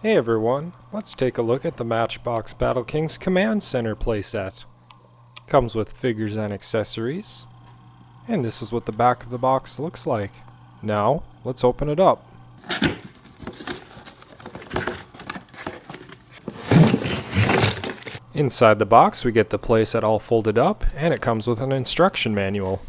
Hey everyone, let's take a look at the Matchbox Battle Kings Command Center playset. Comes with figures and accessories, and this is what the back of the box looks like. Now, let's open it up. Inside the box we get the playset all folded up, and it comes with an instruction manual.